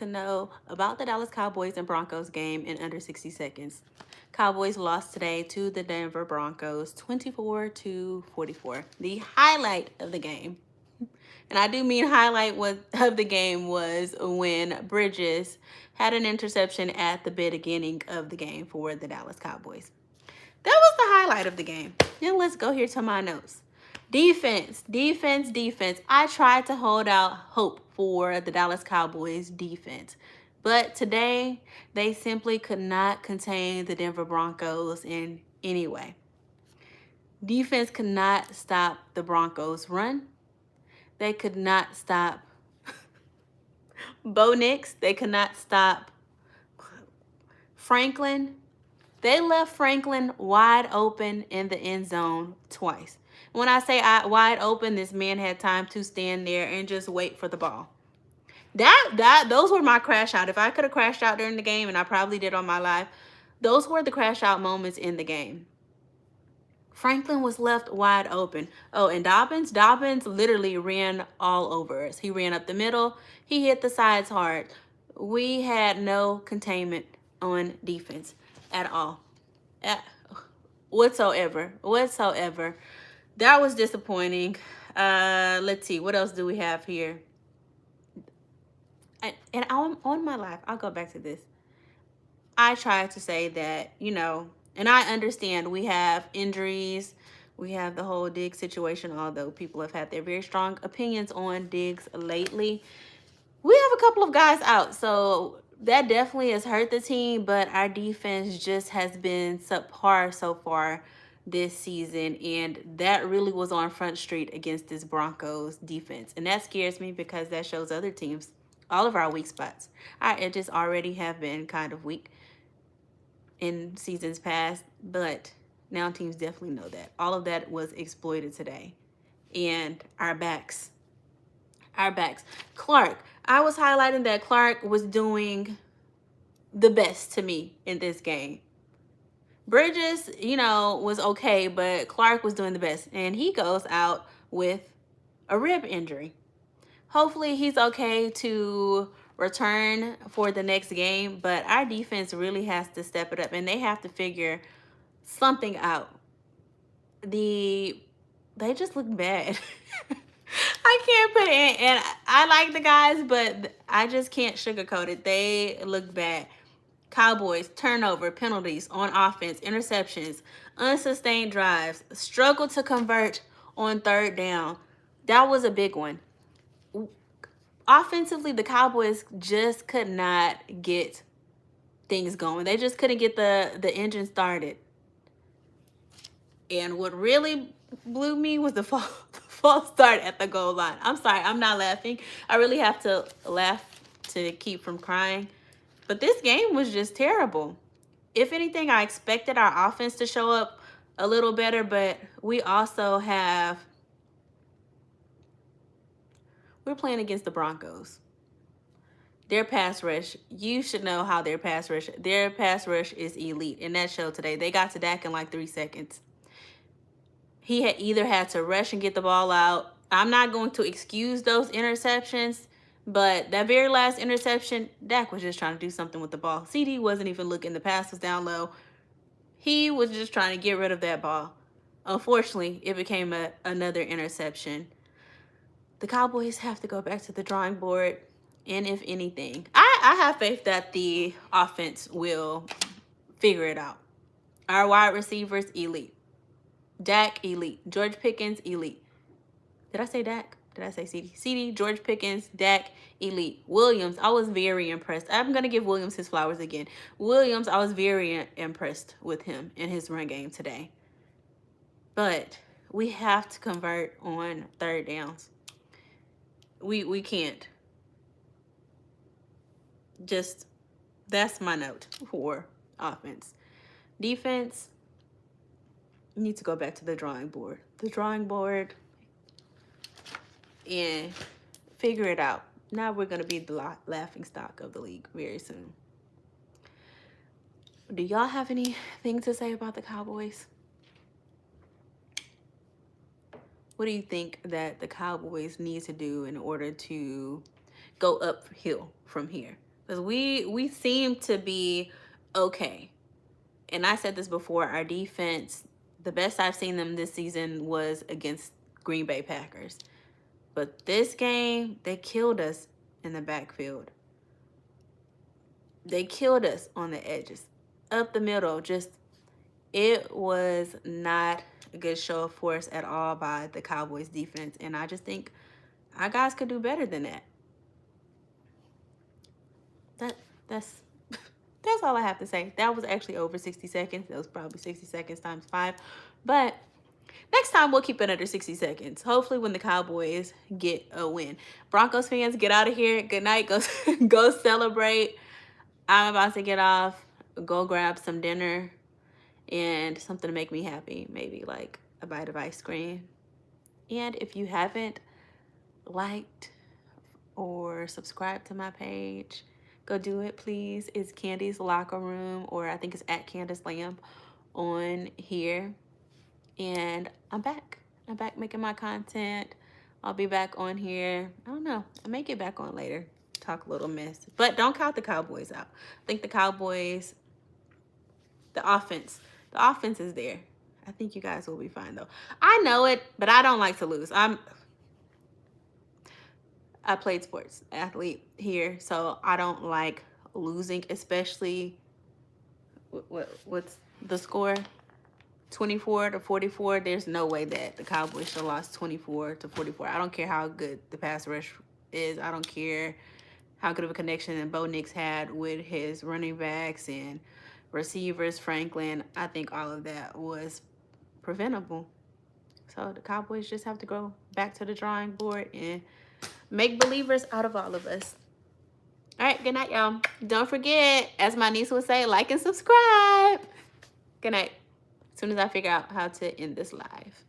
to know about the Dallas Cowboys and Broncos game in under 60 seconds. Cowboys lost today to the Denver Broncos 24-44. The highlight of the game, and I do mean highlight of the game, was when Bridges had an interception at the beginning of the game for the Dallas Cowboys. That was the highlight of the game. Now let's go here to my notes. Defense. I tried to hold out hope for the Dallas Cowboys defense. But today, they simply could not contain the Denver Broncos in any way. Defense could not stop the Broncos' run. They could not stop Bo Nix. They could not stop Franklin. They left Franklin wide open in the end zone twice. When I say wide open, this man had time to stand there and just wait for the ball. Those were my crash out. If I could have crashed out during the game, and I probably did on my live, those were the crash out moments in the game. Franklin was left wide open. Oh, and Dobbins literally ran all over us. He ran up the middle. He hit the sides hard. We had no containment on defense at all. Whatsoever. That was disappointing. Let's see. What else do we have here? And on my life, I'll go back to this. I tried to say that, and I understand we have injuries. We have the whole Diggs situation, although people have had their very strong opinions on Diggs lately. We have a couple of guys out, so that definitely has hurt the team, but our defense just has been subpar so far this season, and that really was on Front Street against this Broncos defense. And that scares me because that shows other teams all of our weak spots. It just already have been kind of weak in seasons past, but now teams definitely know that. All of that was exploited today. And our backs. Clark. I was highlighting that Clark was doing the best to me in this game. Bridges, was okay, but Clark was doing the best. And he goes out with a rib injury. Hopefully he's okay to return for the next game, but our defense really has to step it up, and they have to figure something out. They just look bad. I can't put it in, and I like the guys, but I just can't sugarcoat it. They look bad. Cowboys, turnover, penalties on offense, interceptions, unsustained drives, struggle to convert on third down. That was a big one. Offensively, the Cowboys just could not get things going. They just couldn't get the engine started. And what really blew me was the false start at the goal line. I'm sorry, I'm not laughing. I really have to laugh to keep from crying. But this game was just terrible. If anything, I expected our offense to show up a little better, but we're playing against the Broncos. Their pass rush, you should know how their pass rush is elite. And that showed today. They got to Dak in like 3 seconds. He either had to rush and get the ball out. I'm not going to excuse those interceptions, but that very last interception, Dak was just trying to do something with the ball. CD wasn't even looking. The pass was down low. He was just trying to get rid of that ball. Unfortunately, it became another interception. The Cowboys have to go back to the drawing board. And if anything, I have faith that the offense will figure it out. Our wide receivers, elite. Dak, elite. George Pickens, elite. Did I say Dak? Did I say CD? CD, George Pickens, Dak, elite. Williams, I was very impressed. I'm going to give Williams his flowers again. Williams, I was very impressed with him in his run game today. But we have to convert on third downs. We can't. Just, that's my note for offense. Defense, need to go back to the drawing board. And figure it out. Now we're going to be the laughing stock of the league very soon. Do y'all have anything to say about the Cowboys? What do you think that the Cowboys need to do in order to go uphill from here? Because we seem to be okay. And I said this before, our defense, the best I've seen them this season was against Green Bay Packers. But this game, they killed us in the backfield. They killed us on the edges. Up the middle, just, it was not a good show of force at all by the Cowboys defense. And I just think our guys could do better than that. That's that's all I have to say. That was actually over 60 seconds. That was probably 60 seconds times 5. But next time we'll keep it under 60 seconds. Hopefully when the Cowboys get a win. Broncos fans, get out of here. Good night. Go go celebrate. I'm about to get off, go grab some dinner and something to make me happy. Maybe like a bite of ice cream. And if you haven't liked or subscribed to my page, go do it, please. It's Candy's Locker Room, or I think it's at Candace Lamb on here. And I'm back. I'm back making my content. I'll be back on here. I don't know. I may get back on later. Talk a little mess. But don't count the Cowboys out. I think the Cowboys, the offense is there. I think you guys will be fine though. I know it, but I don't like to lose. I played sports, athlete here, so I don't like losing, especially what's the score? 24-44. There's no way that the Cowboys should have lost 24-44. I don't care how good the pass rush is. I don't care how good of a connection that Bo Nix had with his running backs and receivers, Franklin. I think all of that was preventable. So the Cowboys just have to go back to the drawing board and make believers out of all of us. All right, good night, y'all. Don't forget, as my niece would say, like and subscribe. Good night. As soon as I figure out how to end this live.